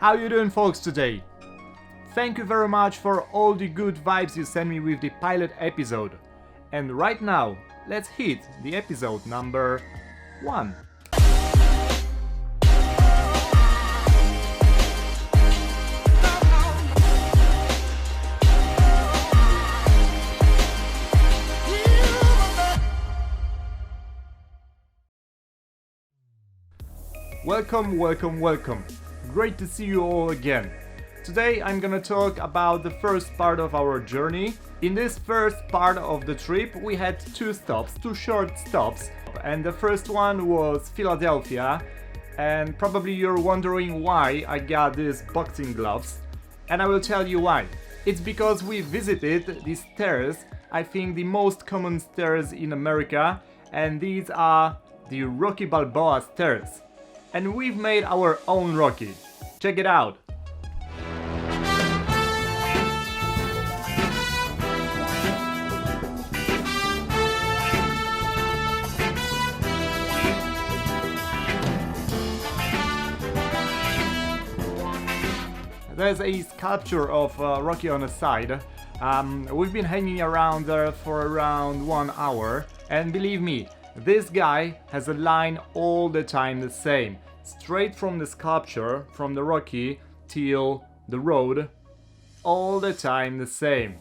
How you doing, folks, today? Thank you very much for all the good vibes you sent me with the pilot episode. And right now, let's hit the episode number 1. Welcome, welcome, welcome. Great to see you all again. Today I'm gonna talk about the first part of our journey. In this first part of the trip we had two short stops. And the first one was Philadelphia. And probably you're wondering why I got these boxing gloves. And I will tell you why. It's because we visited these stairs, I think the most common stairs in America. And these are the Rocky Balboa stairs. And we've made our own Rocky. Check it out. There's a sculpture of Rocky on the side. We've been hanging around there for around 1 hour, and believe me, this guy has a line all the time the same, straight from the sculpture, from the Rocky till the road, all the time the same.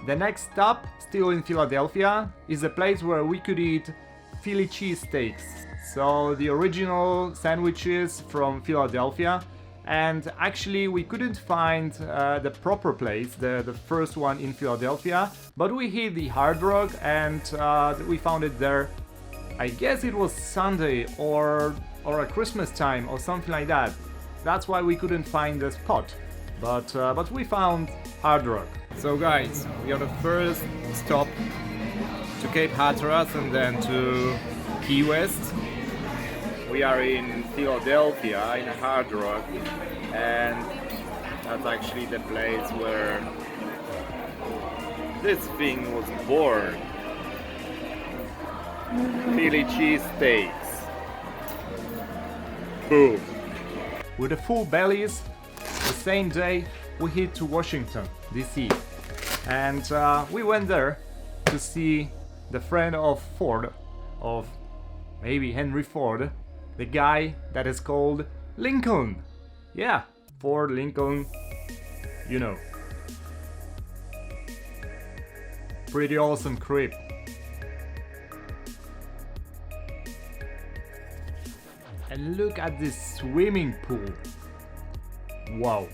The next stop, still in Philadelphia, is a place where we could eat Philly cheesesteaks. So the original sandwiches from Philadelphia. And actually we couldn't find the proper place, the first one in Philadelphia, but we hit the Hard Rock and we found it there. I guess it was Sunday or a Christmas time or something like that. That's why we couldn't find the spot, but we found Hard Rock. So guys, we are the first stop to Cape Hatteras and then to Key West. We are in Philadelphia, in Hard Rock, and that's actually the place where this thing was born. Philly cheesesteaks. Boom. With the full bellies, the same day we hit to Washington, D.C. And we went there to see the friend of Ford, of maybe Henry Ford, the guy that is called Lincoln. Yeah, Ford, Lincoln, you know. Pretty awesome crib. And look at this swimming pool. Wow.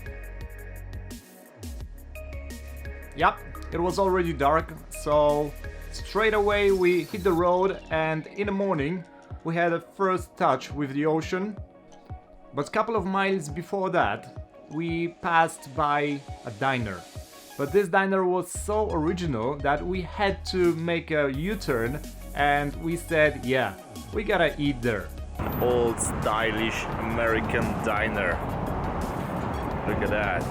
Yep, it was already dark, so straight away we hit the road, and in the morning we had a first touch with the ocean. But a couple of miles before that we passed by a diner. But this diner was so original that we had to make a U-turn, and we said, yeah, we gotta eat there. An old stylish American diner. Look at that.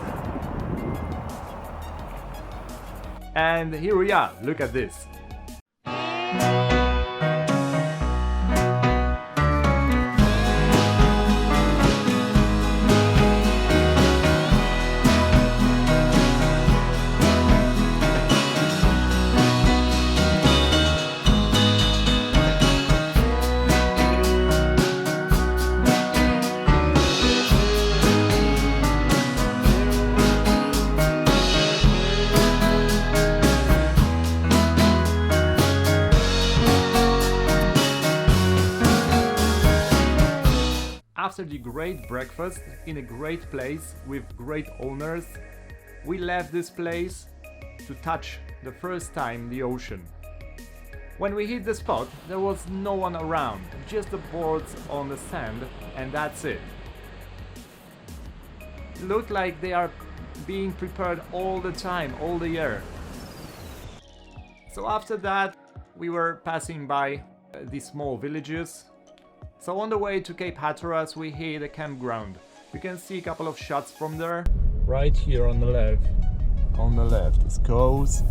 And here we are, look at this. After the great breakfast in a great place with great owners, we left this place to touch the first time the ocean. When we hit the spot, there was no one around, just the boards on the sand, and that's it. It looked like they are being prepared all the time, all the year. So after that, we were passing by these small villages. So on the way to Cape Hatteras we hit a campground. You can see a couple of shots from there. Right here on the left. On the left is coast.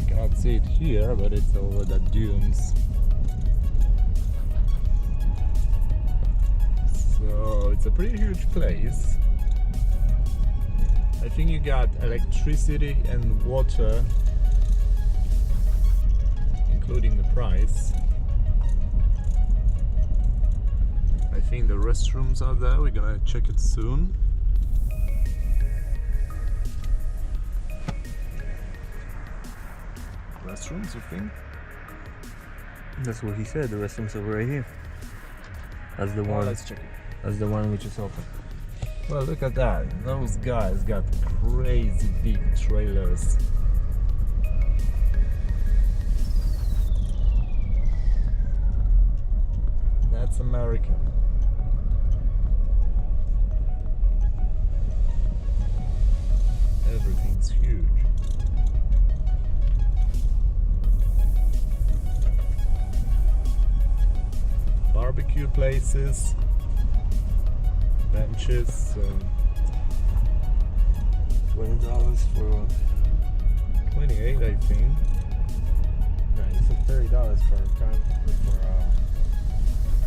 You Cannot see it here, but it's over the dunes. So it's a pretty huge place. I think you got electricity and water, including the price. I think the restrooms are there, we're gonna check it soon. Restrooms, you think? That's what he said, the restrooms are right here. That's the one. Let's check it. That's the one we just opened. Well, look at that. Those guys got crazy big trailers. That's America. Everything's huge. Barbecue places, benches, $20 for 28 I think. no, it's $30 for a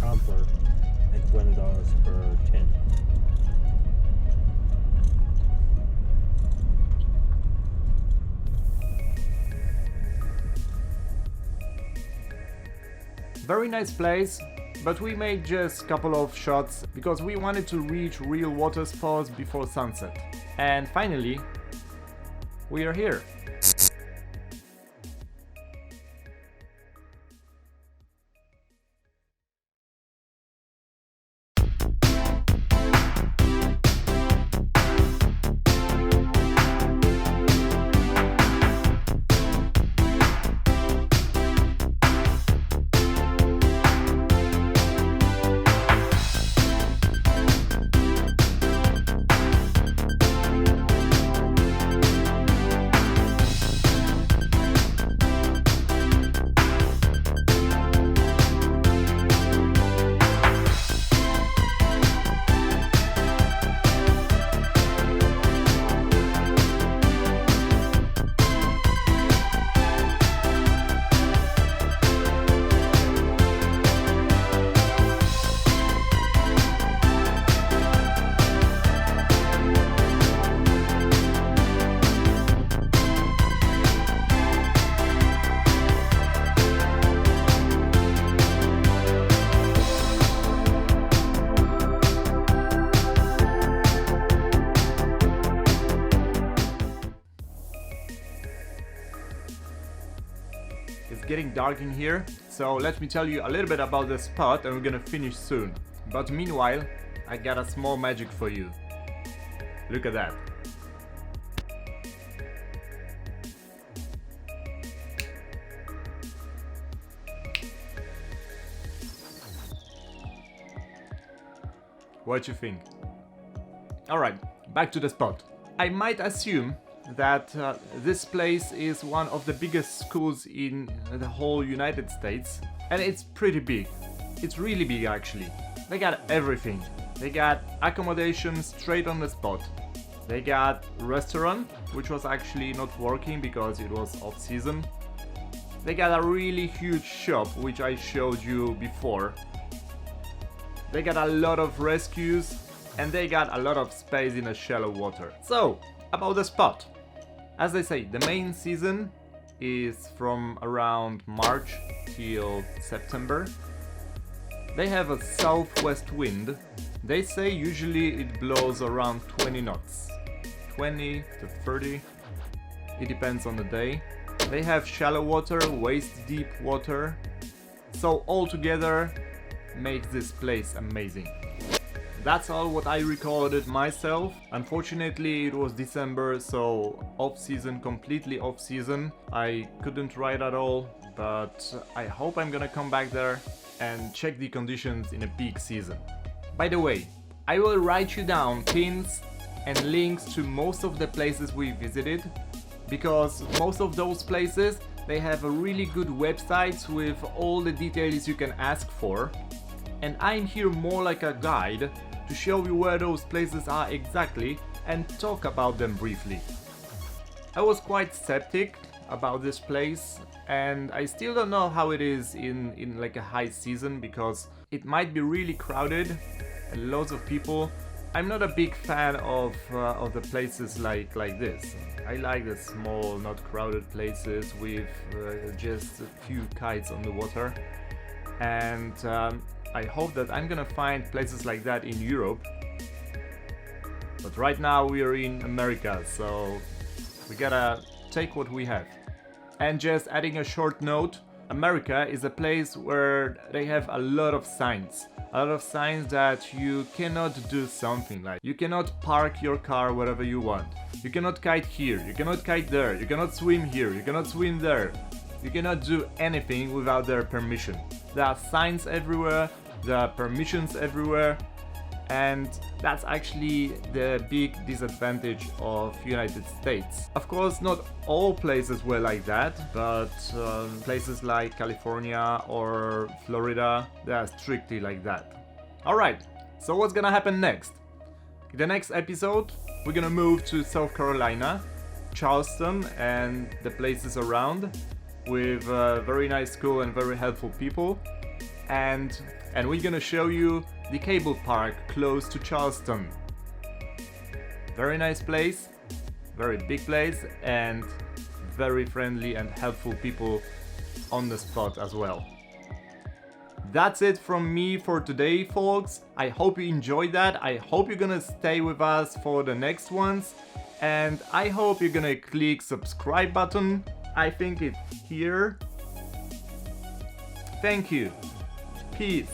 camper and $20 for tent. Very nice place, but we made just a couple of shots because we wanted to reach real water spots before sunset. And finally, we are here. It's getting dark in here, so let me tell you a little bit about the spot and we're gonna finish soon. But meanwhile, I got a small magic for you. Look at that. What you think? Alright, back to the spot. I might assume that this place is one of the biggest schools in the whole United States, and it's pretty big. It's really big actually. They got everything. They got accommodation straight on the spot. They got restaurant, which was actually not working because it was off season. They got a really huge shop, which I showed you before. They got a lot of rescues, and they got a lot of space in the shallow water. So, about the spot. As I say, the main season is from around March till September. They have a southwest wind. They say usually it blows around 20 knots. 20 to 30. It depends on the day. They have shallow water, waist deep water. So altogether makes this place amazing. That's all what I recorded myself. Unfortunately it was December, so off season, completely off season. I couldn't ride at all, but I hope I'm gonna come back there and check the conditions in a peak season. By the way, I will write you down pins and links to most of the places we visited, because most of those places, they have a really good websites with all the details you can ask for. And I'm here more like a guide to show you where those places are exactly and talk about them briefly. I was quite skeptic about this place, and I still don't know how it is in like a high season, because it might be really crowded and loads of people. I'm not a big fan of the places like this. I like the small, not crowded places with just a few kites on the water, and I hope that I'm gonna find places like that in Europe. But right now we are in America, so we gotta take what we have. And just adding a short note, America is a place where they have a lot of signs. A lot of signs that you cannot do something, like you cannot park your car wherever you want. You cannot kite here, you cannot kite there, you cannot swim here, you cannot swim there. You cannot do anything without their permission. There are signs everywhere, there are permissions everywhere, and that's actually the big disadvantage of United States. Of course, not all places were like that, but places like California or Florida, they are strictly like that. Alright, so what's gonna happen next? In the next episode, we're gonna move to South Carolina, Charleston and the places around, with very nice school and very helpful people, and we're gonna show you the cable park close to Charleston. Very nice place, very big place, and very friendly and helpful people on the spot as well. That's it from me for today, folks. I hope you enjoyed that. I hope you're gonna stay with us for the next ones, and I hope you're gonna click subscribe button. I think it's here. Thank you. Peace.